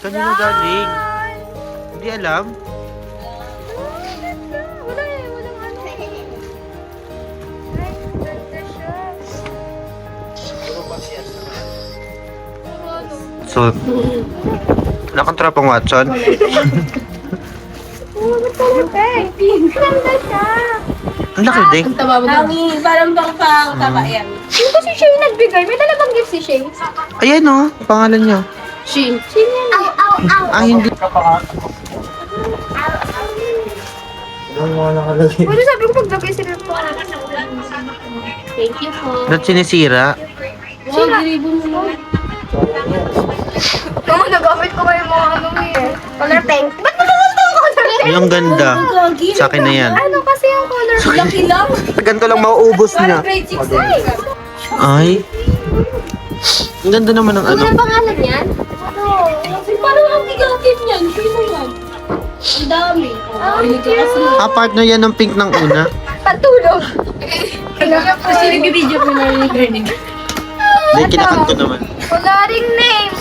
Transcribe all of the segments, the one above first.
Kanino galing? Hindi alam. Wala eh, walang ano. Ay, ganda siya. So, wala kang tropang Watson? Oo, ba't talaga eh? Ganda siya. Ang laki din. Parang pang taba yan. Hindi kasi siya yung nagbigay. May talagang gift si Shay. Ayan o, pangalan niya. Shin. Sino yan? Ah, hindi. Pwede sabi ko paglagay sila po. Thank you po. Ba't sinisira? Sila. Oo, nagamit ko kayo mga ano eh. Color pink. Ba't nagagamit ako color pink? Ay, ang ganda. Sa akin na yan. Ano kasi yung color pink? Laki lang. Ganito lang mauubos niya. Grade 6 na. Ay. Ang ganda naman ng ano. Ano pangalan yan? Ano? Parang ang bigatin yan. Sino yan? Ang dami. Hindi ka kasi. Partner yan ng pink ng una. Patulog. Kasi nag-video ko na yung learning. Dahil kinakan ko naman. Coloring name.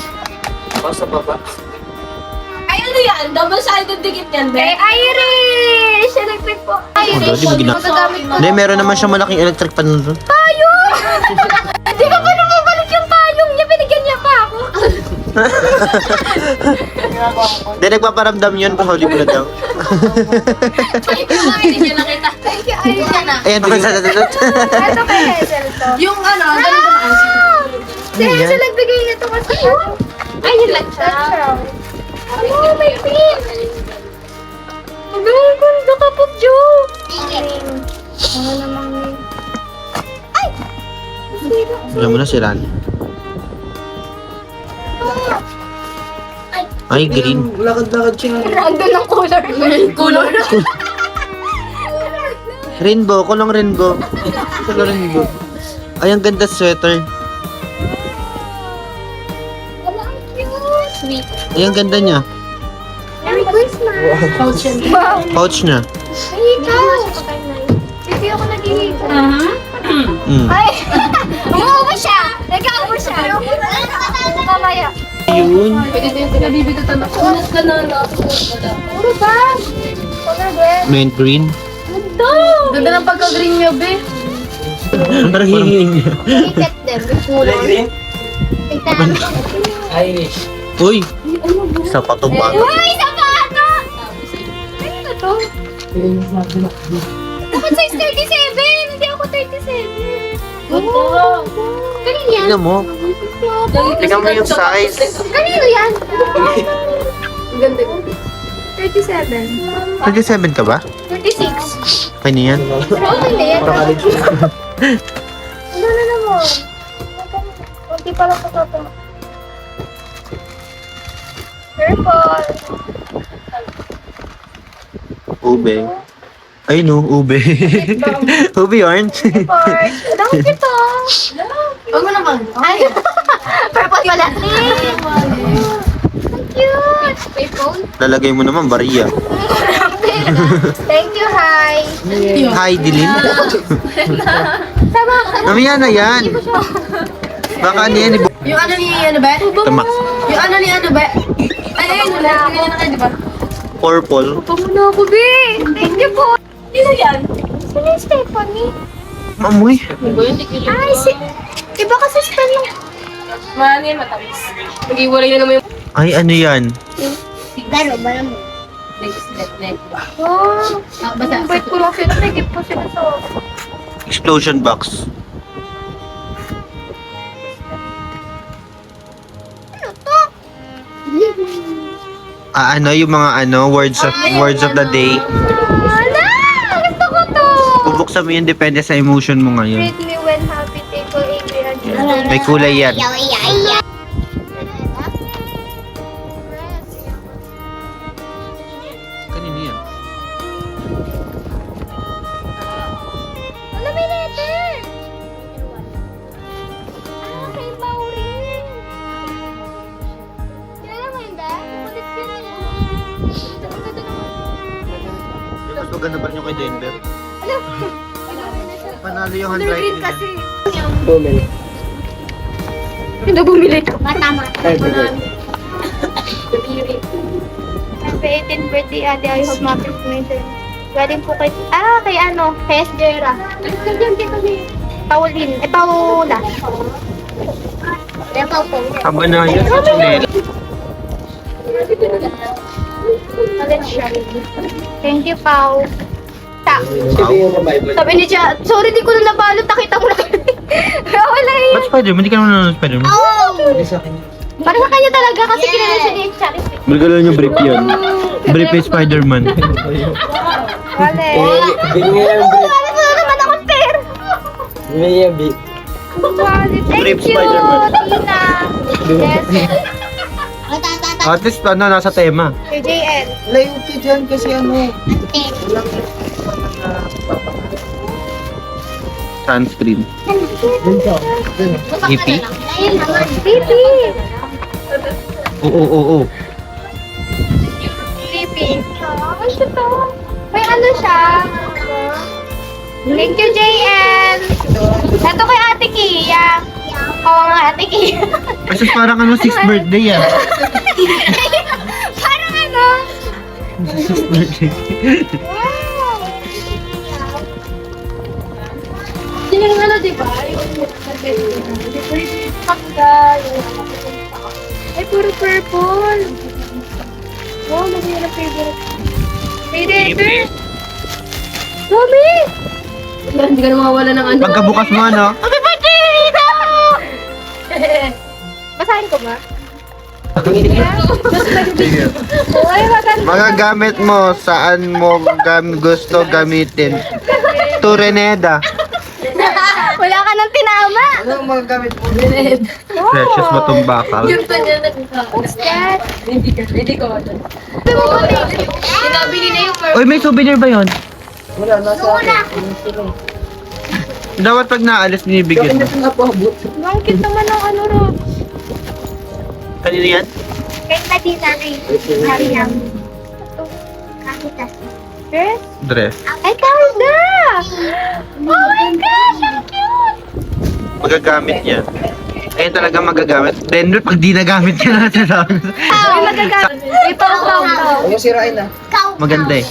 Ay, ano yan? Double-sided dikit yan, Kay be. Irish! Siya nag-pick po. Irish. Di mo gina- Magagamit ko. Hindi, meron naman siya malaking electric pan doon. Payong! Di ba pa nababalik yung payong niya? Binigyan niya pa ako. Hindi, nagpaparamdam yun. Pahuli mo na daw. Hindi niya nakita. Thank you, Irish. Ayan, bigyan sa Ito kay Hazel to. Yung ano, ganito na ang Si Hazel nagbigay nito kasi. Ay, yun lang siya. Oh, may pin. Ang ganda ka po, Joe. Ano namang name? Ay! Alam mo na si Ran. Ay, green. Lakad-lakad siya. Rando ng color. color. Rainbow, kulong rainbow. Kulong rainbow. Ay, ang ganda sweater. Wala, ang cute. Sweet. Ay, ang ganda niya. Merry Christmas. Wow. Pouch niya. Ay, ikaw. Hindi ako nag-ihika. Ay! Umuubo siya! Nag-aubo siya! Mamaya. Yun. Pwede din pinabibigutan ako. Unas ka na na. Puro ba? Color red. Mint green. Ganda ng pagka-green niya, be. Parang hihing niya. Ikat din. Kulay green? Tignan. Irish. Uy! Isa pa itong bago. Uy! Sapato! Ano to? Dapat size 37! Hindi ako 37. Oh! Kanino yan? Tingnan mo. Tingnan mo yung size. Kanino yan? Ganda. 37. 27 ka ba? 36. Kaya yan. Pero okay na yan. College. Ano na naman? Kunti pa lang ito. Purple. Ube. Ay no, ube. Ube orange. Purple. Dami ito. Huwag mo naman. Ay, purple pala. Ang cute. May phone? Lalagay mo naman bariya. Thank you, hi. Hi, Dilin. Sama. Mamaya na yan. Baka ano yan. Yung ano ni ano ba? Tamak. Yung ano ni ano ba? Ay, ayun, wala. Ganyan na kayo, di ba? Purple. Pamuna ako, B. Thank you po. Sino yan? Sino yung Stephanie? Mamoy. Ay, iba kasi spell lang. Maano yan, matamis. Mag-iwalay na naman yung... Ay, ano yan? Garo, bala mo. Oh, ang bait ko lang sila. May gift po sila sa Explosion box. ano to? Ano, yung mga ano, words of the day. Wala! Gusto ko to! Bubuksan mo yun, depende sa emotion mo ngayon. Treat me when happy, table, angry, and May kulay yan. Kanino yan? Ano may letter? Ah, kay Maureen. Kilala mo yun ba? Kulit yun yun. Ang ganda naman. Mas maganda pa rin yung kay Denver. Alam. Panalo yung Color green handwriting niya. kasi. Bumili. Hindi bumili. Tama. Ay, bumili. Happy 18th birthday, Ate. I hope happy birthday. Galing po kay... kay ano? Kay Esdera. Pauline. Paula. Tama na yun. Chanel. Ulit siya. Thank you, Pao. Bible. Sabi ni Chia, sorry, di ko na nabalot. Nakita mo na. Wala yun. Ba't Spider-Man? Hindi ka naman nanonood Spider-Man. Hindi sa akin. Parang sa kanya talaga kasi kilala siya ni Charis. Magagalan yung brief yun. Brief ni Spider-Man. Wala. Binigay ang brief. Wala mo naman ako pair. Binigay ang brief. Thank Brief you, Spider-Man. Tina. Yes. At least, nasa tema. Kay JL. Layo ka dyan kasi ano. Sunscreen. Hippie? Pipi. Oo. Pipi. Ano siya to? May ano siya? Thank you, JL. Ito kay Ate Kia. Oo nga, Ate Kia. Kasi parang ano, 6th birthday ah. Parang ano? 6th birthday. Wow. Yun yung ano, di ba? Ay, puro purple. Wow, lagi na favorite. Predator. Mami! Hindi ka na mawawala ng ano. Pagkabukas mo ano, Happy birthday, Rita! Basahin ko ba? Ay, maganda. magagamit mo saan mo gusto gamitin. Tureneda. Wala ka nang tinama. Ano ang magagamit mo? Precious ba tong bakal? Yung kanya na What's that? Hindi ko. Sabi mo ba, baby? Sinabili na yung Uy, may souvenir ba yon? Wala, nasa Wala. Dapat pag naalis, binibigyan mo. Bakit na napabot? Ang cute naman ng ano, Rob. Kanina yan? Kay Nadina rin. Mariam. Dress? Dress. Ay, Carda! Oh my gosh, ang cute! Magagamit yan. Ayun talaga magagamit. Then, pag di nagamit yan natin namin. Ay, magagamit. Ito ang countdown. Huwag mo sirain na. Maganda eh.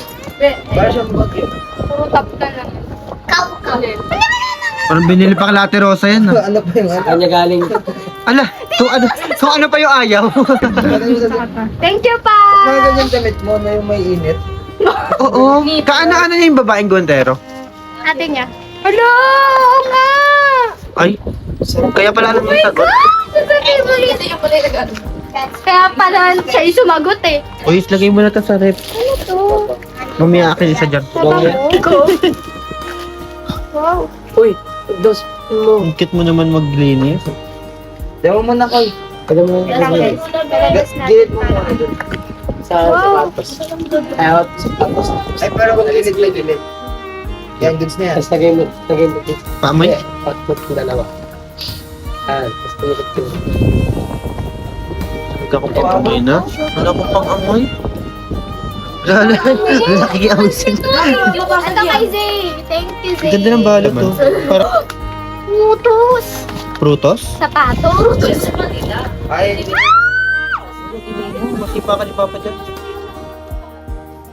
Para siyang bagyo. Puro top na lang. Parang binili pa kay Ate Rosa yan ah. Ano pa yung ano? Kanya galing. Ala, so ano pa yung ayaw? Thank you, pa! Mga ganyan damit mo na yung may init. Oo. Kaana-ana niya yung babaeng guwantero. Ate niya. Hello! Oo nga! Ay, kaya pala alam mo yung sagot. Ito yung pala yung ano. Kaya pala siya yung sumagot eh. Uy, lagay mo na to sa rep. Ano to? Mamaya akin isa dyan. Ikaw. Wow. Uy, dos mo. Ang cute mo naman maglinis. Dewa mo na kay. Kaya mo na kay. Gilid mo muna dun. Sa sapatos. Ay, sa sapatos. Ay, pero kung gilid may gilid. Yan, goods na yan. Tapos lagay mo. Paamoy? Output yung dalawa. Tapos tulad ko. Huwag akong pang-amoy na. Wala akong pang-amoy. Wala. Nakikiamoy sila. Ito kay Zay. Thank you, Zay. Ganda ng balot to. Para Mutos. prutos? Sapatos. Ay, Masipa ka ni Papa dyan.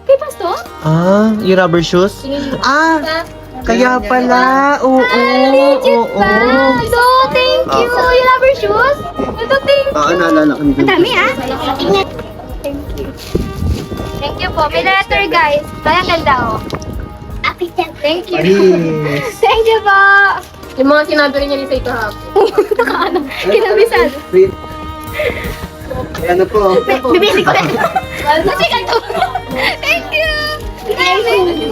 Kay Pasto? Ah, yung rubber shoes? Ah, kaya pala. Oo, oo. So, thank you. You love your shoes? Ito, thank you. Naalala ko Ang dami ah. Thank you. Thank you po. May letter guys. Kaya ganda oh. Thank you. Yes. Thank you po. Yung mga sinabi rin niya ni Say kahapon. Kinabisan. Free. Ay, ano po? Bibili ko rin. Kasi ganito. Thank you.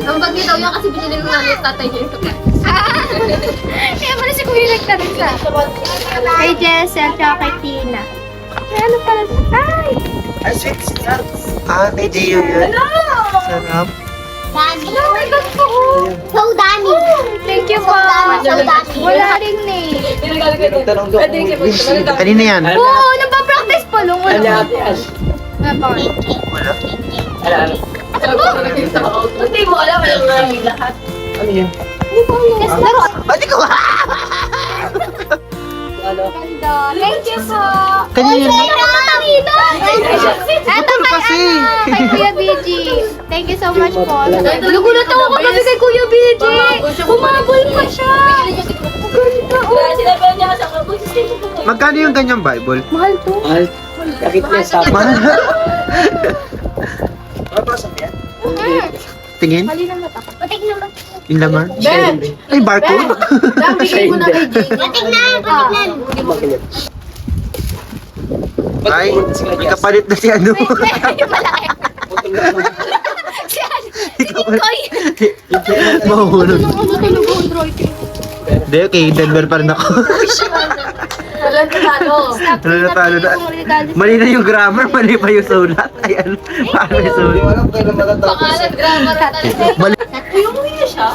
Ang bagay daw yan kasi binili ng nanay at tatay niya yung sukat. Kaya pala si Kuya nagtarisa. Kay Jessel, tsaka kay Tina. Ay, ano pala? Ay! Ay, sweet. Ah, kay Gio yun. Sarap. Dani. Oh my God po. So, Dani. Thank you po. Wala rin eh. Tanong doon. Kanina yan? Oo, nagpa-practice pa nung Ala, ano. ala. Wala. Ala, ala. Hindi mo alam, alam mo namin lahat. Ano yan? Yes, laro. Ate ko! Ano? Ganda. Thank you po. Kanina yan? Ay, ito talino. Eto kay, kasi. kay Kuya BG. Thank you so much po. Nagulat ako kagabi kay Kuya BG. Umabol pa siya. Ganda, oh. Sinabi niya sa kapag Magkano yung ganyang Bible? Mahal to. Mahal. Sakit niya sa Mahal. Mabasa mo yan? Tingin? Mali na mata. Patik naman. Yung laman? Ben! Ay, barcode? Bigay mo na kay Jake. Patignan, patignan. Ay, may kapalit na si ano. Malaki. Si ano? Si Tikoy. Mahulog. Ano talaga Android? Hindi, okay, Denver pa rin ako. Walang talo. Ano na talo na? Mali na yung grammar, mali pa yung sulat. Ay, ano? Paano yung sulat? Walang kailan matatapos. Pangalan, grammar talaga. Mali. Uy, umuwi na siya.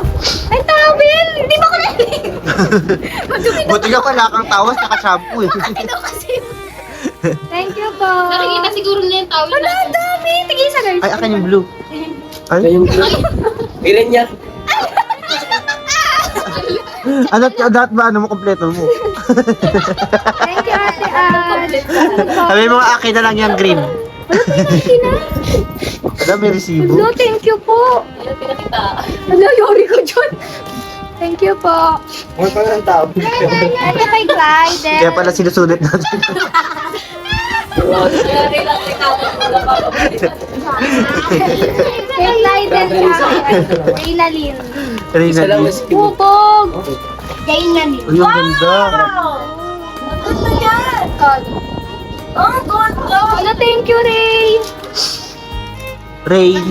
Ay, tawil! Hindi ba ko narinig? Madumi na Buti ka pala kang tawas, naka-shampoo eh. ito kasi. Thank you po. Nakikita siguro na yung tawin Wala, ang dami. Tingin sa guys. Ay, akin yung blue. Ay, Yung Ilan niya? ano, dapat ba ano mo, kompleto mo? Thank you, Ate Ad. Sabi mo, akin na lang yung green. Wala, may resibo. No, thank you po. Ayun, pinakita. Ano, yori ko dyan. Thank you po. More pa ng tao. Ate kay Clyde. Kaya pala sinusulit natin. Kaya kailangan ikaw na papapalitan. Kay Clyde and Reynalyn. Reyna, Isa lang ay, mas Bubog. Reynalyn. ang ganda. Ano yan? Oh, God, Ano, thank you, Ray. Rain.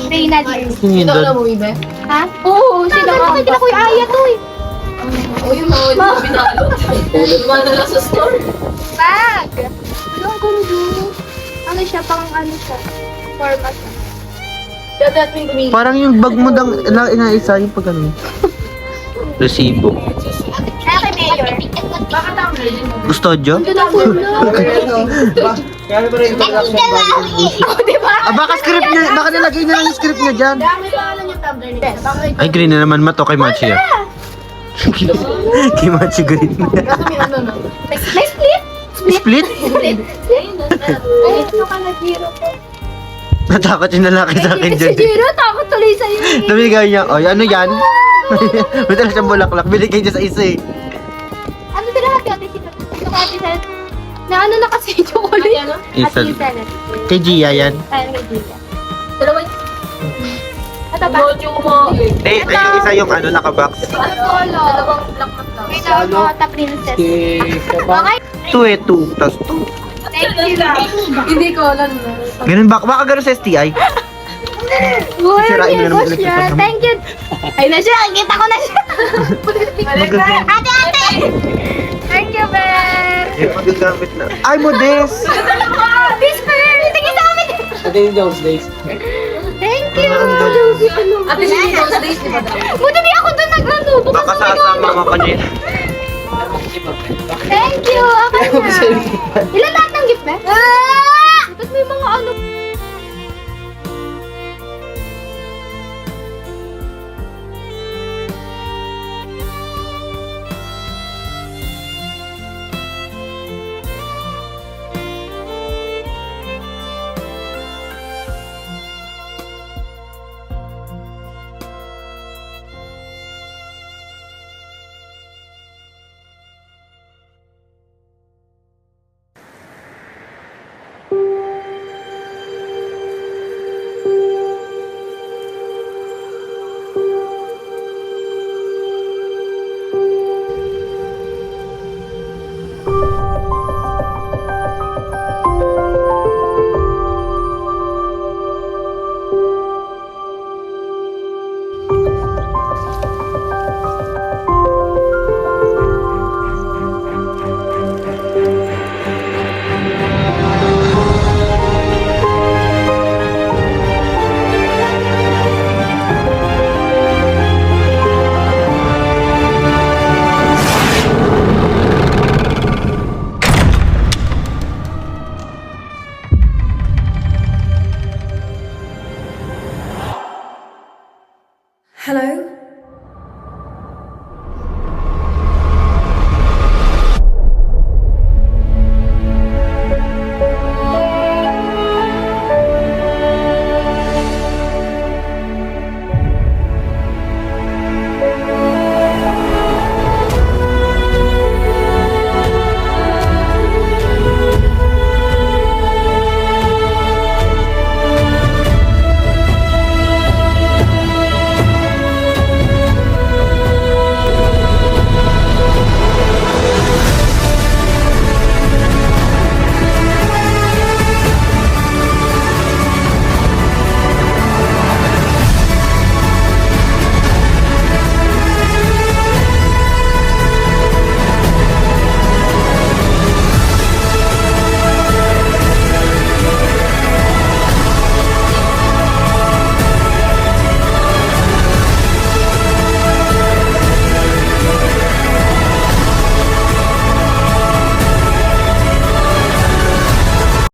Reynalyn. Yun yun Ito doon. na mo, Ibe? Ha? Oo, sila ka. Sila ko yung aya to eh. O yung mga hindi ko binalot. Lumana lang sa store. Bag. Ano ang gundo? Ano siya, pang ano siya? Format siya. Kaya dati may kumingin. Parang yung bag mo dang inaisa yung pag ano. Resibo. Kaya kay Mayor. Bakit ang ready mo? Custodio? Ang ganda po na. Kaya ba rin introduction Oh, di ba? Ah, baka script niya, baka nilagay na lang yung script niya dyan. Dami pa alam yung tumbler ni Beth. Bakit Ay, green na naman mato kay Machi ah. Kay Machi green. Kaso may ano na. May split? Split? Ayun na. Ay, ano ka na, Jiro po? Natakot yung lalaki sa akin Si dyan. Jiro, takot tuloy sa'yo eh. Namigay niya, oy, ano yan? May dala siyang bulaklak, binigay niya sa isa eh. Ano sila hati-hati sila? Ito ka hati-hati. Na ano na kasi yung chocolate? Ano? Isa. Hati-hati. Kay Gia yan. Ay, may Gia. Dalawa Ito ba? yung mo. Eh, ay, isa yung ano, nakabox. Ano polo? Dalawang black na tao. Wait lang po, ta princess. Okay? 2 eh, 2 plus 2. Thank you. Hindi ko alam na. Ganun ba? Baka gano'n sa STI? Uy, Sirain mo na naman ko electric siya. fan naman. Thank you. Ay na siya, kita ko na siya. Ate, ate! Thank you, Bear. Eh, magagamit na. Ay, modest! Whisper! Tingin sa amin! Ate yung those days. Thank you. Ate, hindi those days, di ba daw? Buti di ako doon nag-ano. Baka sasama ka pa niya. Thank you. Akin na. Ilan lahat ng gift, Bear? Ba't may mga ano?